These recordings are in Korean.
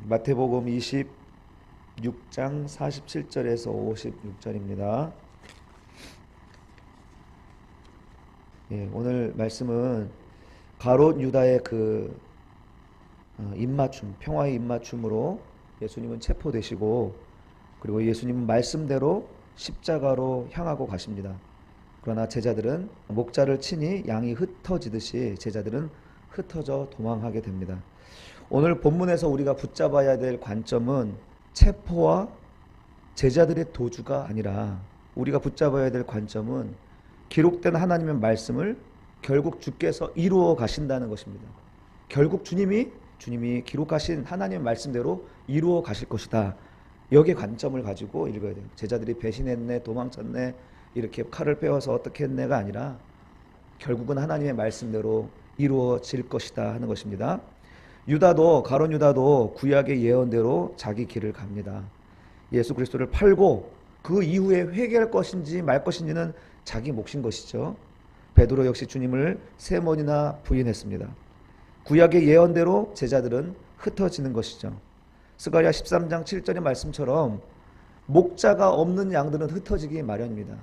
마태복음 26장 47절에서 56절입니다. 오늘 말씀은 가롯 유다의 그 입맞춤, 평화의 입맞춤으로 예수님은 체포되시고, 그리고 예수님은 말씀대로 십자가로 향하고 가십니다. 그러나 제자들은 목자를 치니 양이 흩어지듯이 제자들은 흩어져 도망하게 됩니다. 오늘 본문에서 우리가 붙잡아야 될 관점은 체포와 제자들의 도주가 아니라, 우리가 붙잡아야 될 관점은 기록된 하나님의 말씀을 결국 주께서 이루어 가신다는 것입니다. 결국 주님이 기록하신 하나님의 말씀대로 이루어 가실 것이다. 여기에 관점을 가지고 읽어야 돼요. 제자들이 배신했네, 도망쳤네, 이렇게 칼을 빼어서 어떻게 했네가 아니라 결국은 하나님의 말씀대로 이루어질 것이다 하는 것입니다. 가룟 유다도 구약의 예언대로 자기 길을 갑니다. 예수 그리스도를 팔고 그 이후에 회개할 것인지 말 것인지는 자기 몫인 것이죠. 베드로 역시 주님을 3번이나 부인했습니다. 구약의 예언대로 제자들은 흩어지는 것이죠. 스가랴 13장 7절의 말씀처럼 목자가 없는 양들은 흩어지기 마련입니다.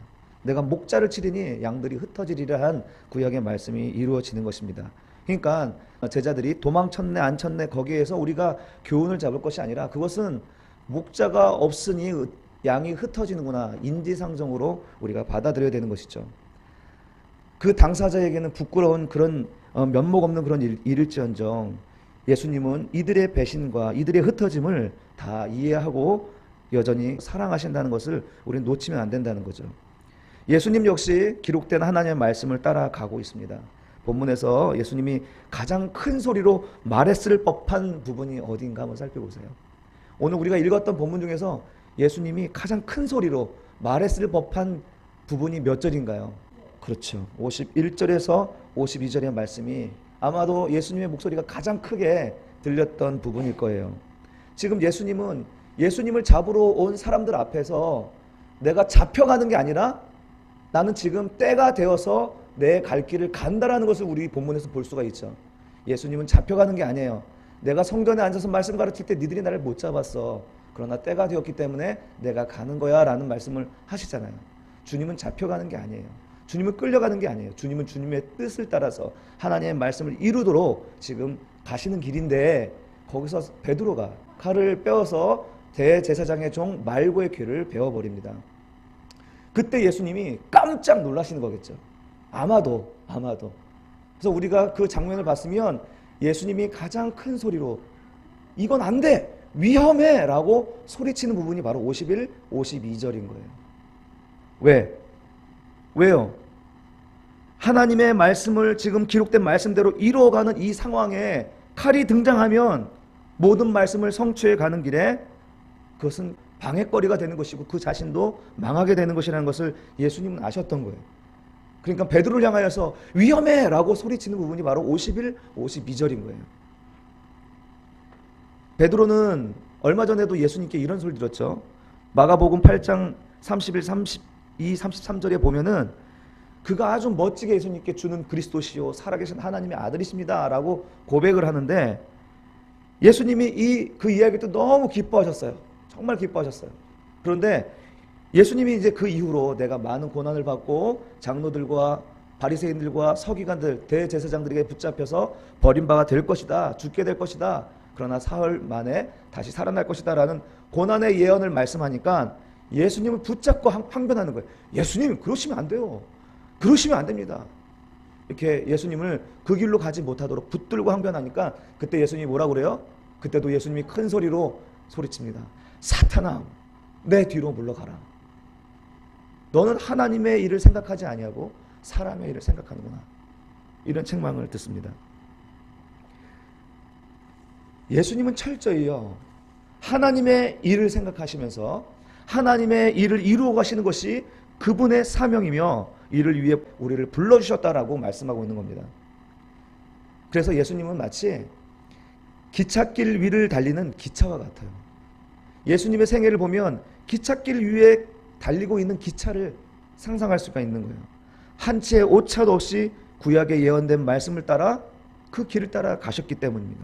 내가 목자를 치리니 양들이 흩어지리라 한 구약의 말씀이 이루어지는 것입니다. 그러니까 제자들이 도망쳤네 안 쳤네 거기에서 우리가 교훈을 잡을 것이 아니라, 그것은 목자가 없으니 양이 흩어지는구나, 인지상정으로 우리가 받아들여야 되는 것이죠. 그 당사자에게는 부끄러운 그런 면목 없는 그런 일일지언정 예수님은 이들의 배신과 이들의 흩어짐을 다 이해하고 여전히 사랑하신다는 것을 우리는 놓치면 안 된다는 거죠. 예수님 역시 기록된 하나님의 말씀을 따라가고 있습니다. 본문에서 예수님이 가장 큰 소리로 말했을 법한 부분이 어딘가 한번 살펴보세요. 오늘 우리가 읽었던 본문 중에서 예수님이 가장 큰 소리로 말했을 법한 부분이 몇 절인가요? 그렇죠. 51절에서 52절의 말씀이 아마도 예수님의 목소리가 가장 크게 들렸던 부분일 거예요. 지금 예수님을 잡으러 온 사람들 앞에서 내가 잡혀가는 게 아니라 나는 지금 때가 되어서 내 갈 길을 간다라는 것을 우리 본문에서 볼 수가 있죠. 예수님은 잡혀가는 게 아니에요. 내가 성전에 앉아서 말씀 가르칠 때 니들이 나를 못 잡았어. 그러나 때가 되었기 때문에 내가 가는 거야 라는 말씀을 하시잖아요. 주님은 잡혀가는 게 아니에요. 주님은 끌려가는 게 아니에요. 주님은 주님의 뜻을 따라서 하나님의 말씀을 이루도록 지금 가시는 길인데, 거기서 베드로가 칼을 빼어서 대제사장의 종 말고의 귀를 베어버립니다. 그때 예수님이 깜짝 놀라시는 거겠죠. 아마도. 그래서 우리가 그 장면을 봤으면 예수님이 가장 큰 소리로 이건 안 돼! 위험해! 라고 소리치는 부분이 바로 51, 52절인 거예요. 왜요? 하나님의 말씀을 지금 기록된 말씀대로 이루어가는 이 상황에 칼이 등장하면 모든 말씀을 성취해 가는 길에 그것은 방해거리가 되는 것이고 그 자신도 망하게 되는 것이라는 것을 예수님은 아셨던 거예요. 그러니까 베드로를 향하여서 위험해! 라고 소리치는 부분이 바로 51, 52절인 거예요. 베드로는 얼마 전에도 예수님께 이런 소리 들었죠. 마가복음 8장 31, 32, 33절에 보면은 그가 아주 멋지게 예수님께 주는 그리스도시요 살아계신 하나님의 아들이십니다 라고 고백을 하는데, 예수님이 그 이야기를 또 너무 기뻐하셨어요. 정말 기뻐하셨어요. 그런데 예수님이 이제 그 이후로 내가 많은 고난을 받고 장로들과 바리새인들과 서기관들, 대제사장들에게 붙잡혀서 버림받아 될 것이다, 죽게 될 것이다, 그러나 사흘 만에 다시 살아날 것이다 라는 고난의 예언을 말씀하니까 예수님을 붙잡고 항변하는 거예요. 예수님, 그러시면 안 돼요. 그러시면 안 됩니다. 이렇게 예수님을 그 길로 가지 못하도록 붙들고 항변하니까 그때 예수님이 뭐라고 그래요? 그때도 예수님이 큰 소리로 소리칩니다. 사탄아, 내 뒤로 물러가라. 너는 하나님의 일을 생각하지 아니하고 사람의 일을 생각하는구나. 이런 책망을 듣습니다. 예수님은 철저히요, 하나님의 일을 생각하시면서 하나님의 일을 이루어 가시는 것이 그분의 사명이며 이를 위해 우리를 불러주셨다라고 말씀하고 있는 겁니다. 그래서 예수님은 마치 기찻길 위를 달리는 기차와 같아요. 예수님의 생애를 보면 기찻길 위에 달리고 있는 기차를 상상할 수가 있는 거예요. 한 채의 오차도 없이 구약에 예언된 말씀을 따라 그 길을 따라 가셨기 때문입니다.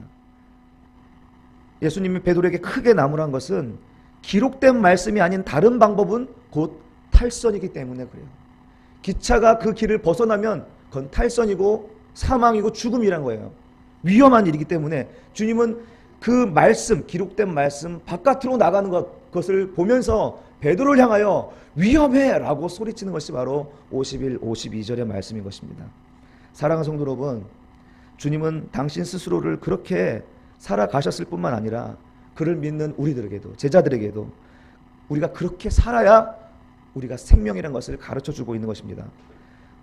예수님이 베드로에게 크게 나무란 것은 기록된 말씀이 아닌 다른 방법은 곧 탈선이기 때문에 그래요. 기차가 그 길을 벗어나면 그건 탈선이고 사망이고 죽음이란 거예요. 위험한 일이기 때문에 주님은 그 말씀, 기록된 말씀 바깥으로 나가는 것을 보면서 베드로를 향하여 위험해 라고 소리치는 것이 바로 51, 52절의 말씀인 것입니다. 사랑하는 성도 여러분, 주님은 당신 스스로를 그렇게 살아가셨을 뿐만 아니라 그를 믿는 우리들에게도, 제자들에게도 우리가 그렇게 살아야 우리가 생명이라는 것을 가르쳐주고 있는 것입니다.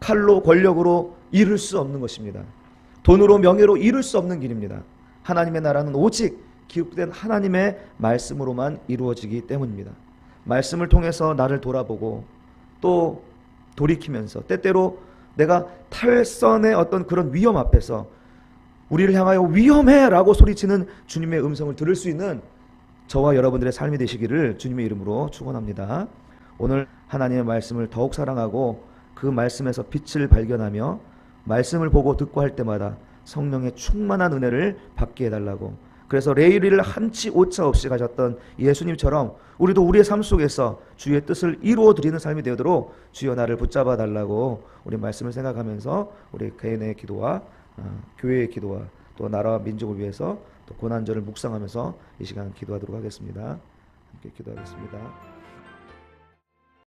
칼로 권력으로 이룰 수 없는 것입니다. 돈으로 명예로 이룰 수 없는 길입니다. 하나님의 나라는 오직 기록된 하나님의 말씀으로만 이루어지기 때문입니다. 말씀을 통해서 나를 돌아보고 또 돌이키면서 때때로 내가 탈선의 어떤 그런 위험 앞에서 우리를 향하여 위험해 라고 소리치는 주님의 음성을 들을 수 있는 저와 여러분들의 삶이 되시기를 주님의 이름으로 축원합니다. 오늘 하나님의 말씀을 더욱 사랑하고 그 말씀에서 빛을 발견하며 말씀을 보고 듣고 할 때마다 성령의 충만한 은혜를 받게 해달라고, 그래서 레일리를 한치 오차 없이 가셨던 예수님처럼 우리도 우리의 삶 속에서 주의 뜻을 이루어 드리는 삶이 되도록 주여 나를 붙잡아 달라고 우리 말씀을 생각하면서 우리 개인의 기도와 교회의 기도와 또 나라와 민족을 위해서 또 고난절을 묵상하면서 이 시간 기도하도록 하겠습니다. 함께 기도하겠습니다.